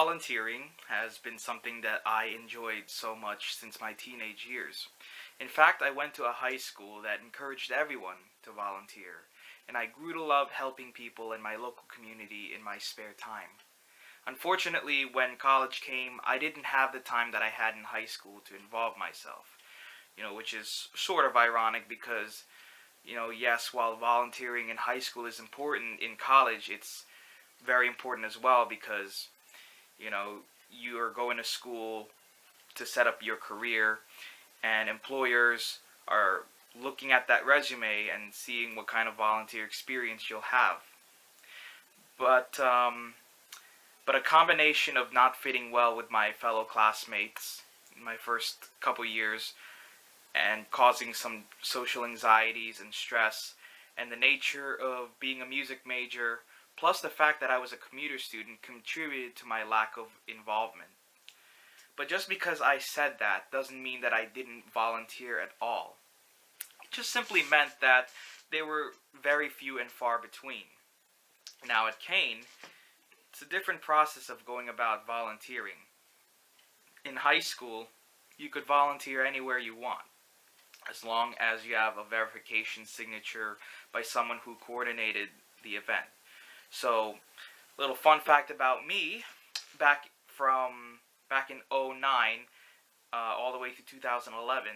Volunteering has been something that I enjoyed so much since my teenage years. In fact, I went to a high school that encouraged everyone to volunteer, and I grew to love helping people in my local community in my spare time. Unfortunately, when college came, I didn't have the time that I had in high school to involve myself, which is sort of ironic because, yes, while volunteering in high school is important, in college it's very important as well because you know you are going to school to set up your career, and employers are looking at that resume and seeing what kind of volunteer experience you'll have. But a combination of not fitting well with my fellow classmates in my first couple years and causing some social anxieties and stress, and the nature of being a music major, plus the fact that I was a commuter student, contributed to my lack of involvement. But just because I said that doesn't mean that I didn't volunteer at all. It just simply meant that they were very few and far between. Now at Kean, it's a different process of going about volunteering. In high school, you could volunteer anywhere you want, as long as you have a verification signature by someone who coordinated the event. So, little fun fact about me, back in '09, all the way through 2011,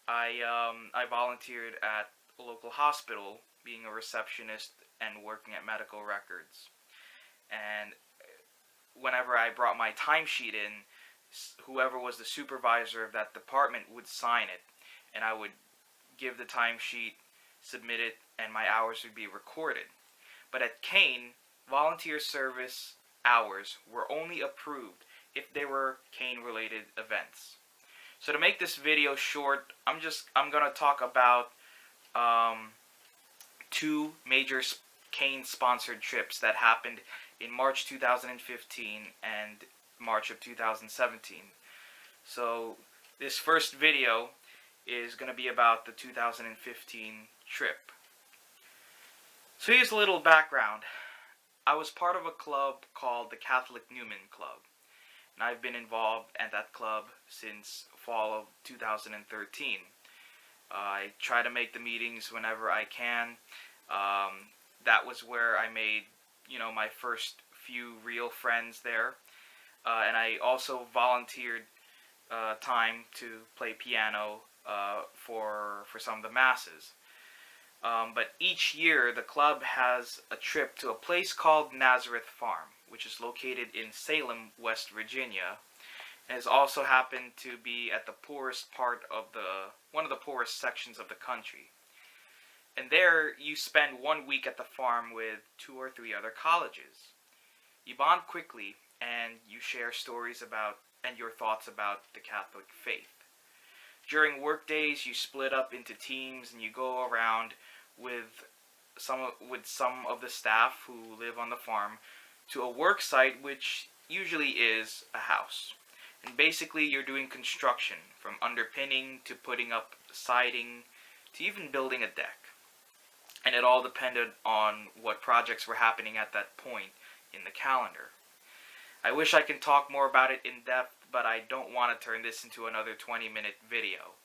I volunteered at a local hospital, being a receptionist and working at medical records. And whenever I brought my timesheet in, whoever was the supervisor of that department would sign it, and I would give the timesheet, submit it, and my hours would be recorded. But at Kean, volunteer service hours were only approved if they were Kean-related events. So to make this video short, I'm gonna talk about two major Kean-sponsored trips that happened in March 2015 and March of 2017. So this first video is going to be about the 2015 trip. So here's a little background. I was part of a club called the Catholic Newman Club, and I've been involved at that club since fall of 2013. I try to make the meetings whenever I can. That was where I made, my first few real friends there. And I also volunteered time to play piano for some of the masses. But each year, the club has a trip to a place called Nazareth Farm, which is located in Salem, West Virginia, and has also happened to be at the poorest part of one of the poorest sections of the country. And there, you spend 1 week at the farm with 2 or 3 other colleges. You bond quickly, and you share stories about and your thoughts about the Catholic faith. During work days, you split up into teams and you go around with some of the staff who live on the farm to a work site, which usually is a house. And basically, you're doing construction, from underpinning to putting up siding to even building a deck. And it all depended on what projects were happening at that point in the calendar. I wish I could talk more about it in depth, but I don't want to turn this into another 20-minute video.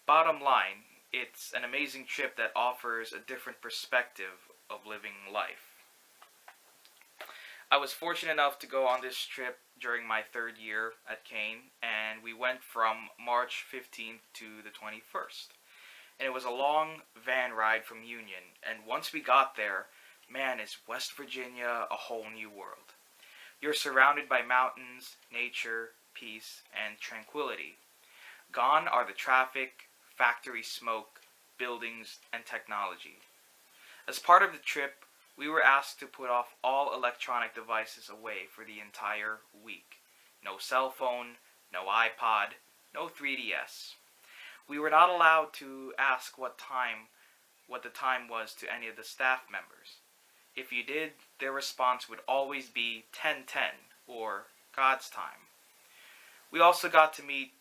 Bottom line, it's an amazing trip that offers a different perspective of living life. I was fortunate enough to go on this trip during my 3rd year at Kean, and we went from March 15th to the 21st. And it was a long van ride from Union, and once we got there, man, is West Virginia a whole new world. You're surrounded by mountains, nature, peace, and tranquility. Gone are the traffic, factory smoke, buildings, and technology. As part of the trip, we were asked to put off all electronic devices away for the entire week. No cell phone, no iPod, no 3DS. We were not allowed to ask what the time was to any of the staff members. If you did, their response would always be 10:10, or God's time. We also got to meet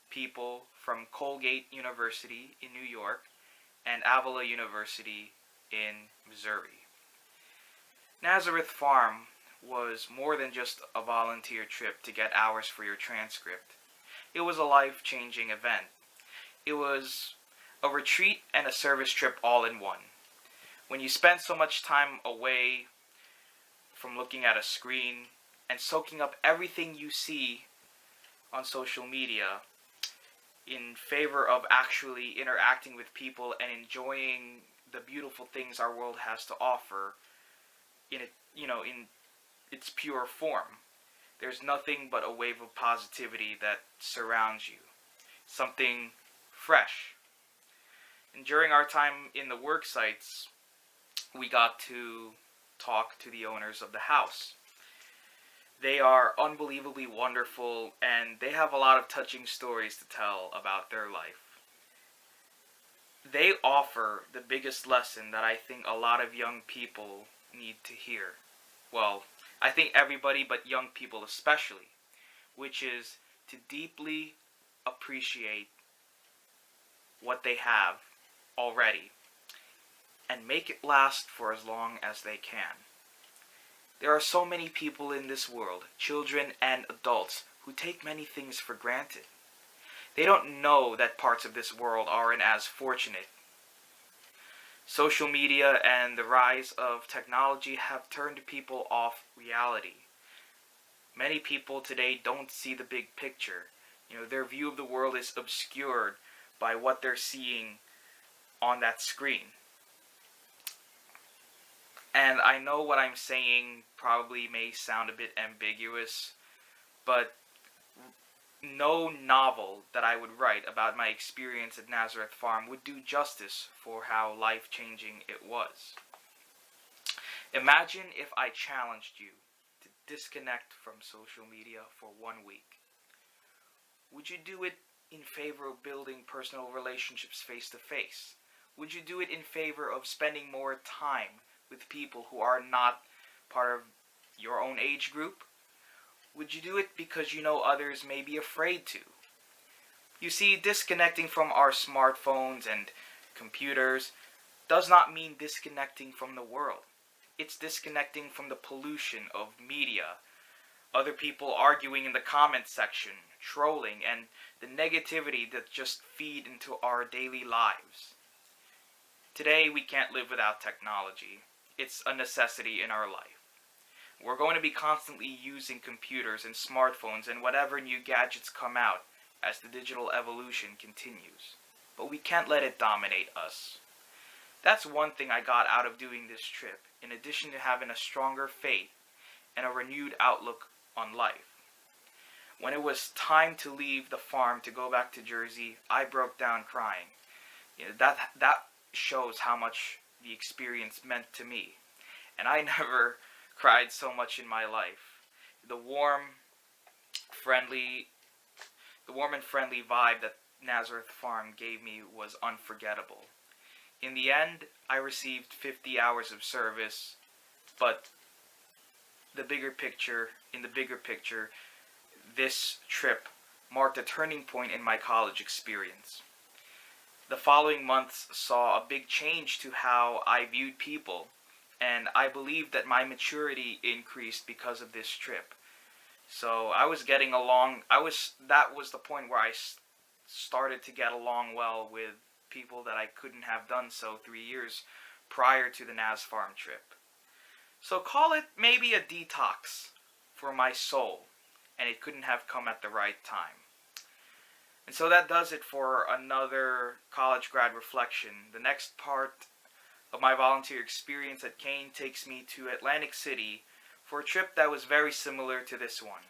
people from Colgate University in New York and Avila University in Missouri. Nazareth Farm was more than just a volunteer trip to get hours for your transcript. It was a life-changing event. It was a retreat and a service trip all in one. When you spend so much time away from looking at a screen and soaking up everything you see on social media in favor of actually interacting with people and enjoying the beautiful things our world has to offer in its pure form, there's nothing but a wave of positivity that surrounds you. Something fresh. And during our time in the work sites, we got to talk to the owners of the house. They are unbelievably wonderful, and they have a lot of touching stories to tell about their life. They offer the biggest lesson that I think a lot of young people need to hear. Well, I think everybody, but young people especially, which is to deeply appreciate what they have already and make it last for as long as they can. There are so many people in this world, children and adults, who take many things for granted. They don't know that parts of this world aren't as fortunate. Social media and the rise of technology have turned people off reality. Many people today don't see the big picture. Their view of the world is obscured by what they're seeing on that screen. And I know what I'm saying probably may sound a bit ambiguous, but no novel that I would write about my experience at Nazareth Farm would do justice for how life-changing it was. Imagine if I challenged you to disconnect from social media for 1 week. Would you do it in favor of building personal relationships face-to-face? Would you do it in favor of spending more time with people who are not part of your own age group? Would you do it because you know others may be afraid to? You see, disconnecting from our smartphones and computers does not mean disconnecting from the world. It's disconnecting from the pollution of media, other people arguing in the comment section, trolling, and the negativity that just feed into our daily lives. Today, we can't live without technology. It's a necessity in our life. We're going to be constantly using computers and smartphones and whatever new gadgets come out as the digital evolution continues. But we can't let it dominate us. That's one thing I got out of doing this trip, in addition to having a stronger faith and a renewed outlook on life. When it was time to leave the farm to go back to Jersey, I broke down crying. That shows how much the experience meant to me. And I never cried so much in my life. The warm and friendly vibe that Nazareth Farm gave me was unforgettable. In the end, I received 50 hours of service, but in the bigger picture, this trip marked a turning point in my college experience. The following months saw a big change to how I viewed people, and I believe that my maturity increased because of this trip. So I was getting along, that was the point where I started to get along well with people that I couldn't have done so 3 years prior to the Naz Farm trip. So call it maybe a detox for my soul, and it couldn't have come at the right time. And so that does it for another college grad reflection. The next part of my volunteer experience at Kean takes me to Atlantic City for a trip that was very similar to this one.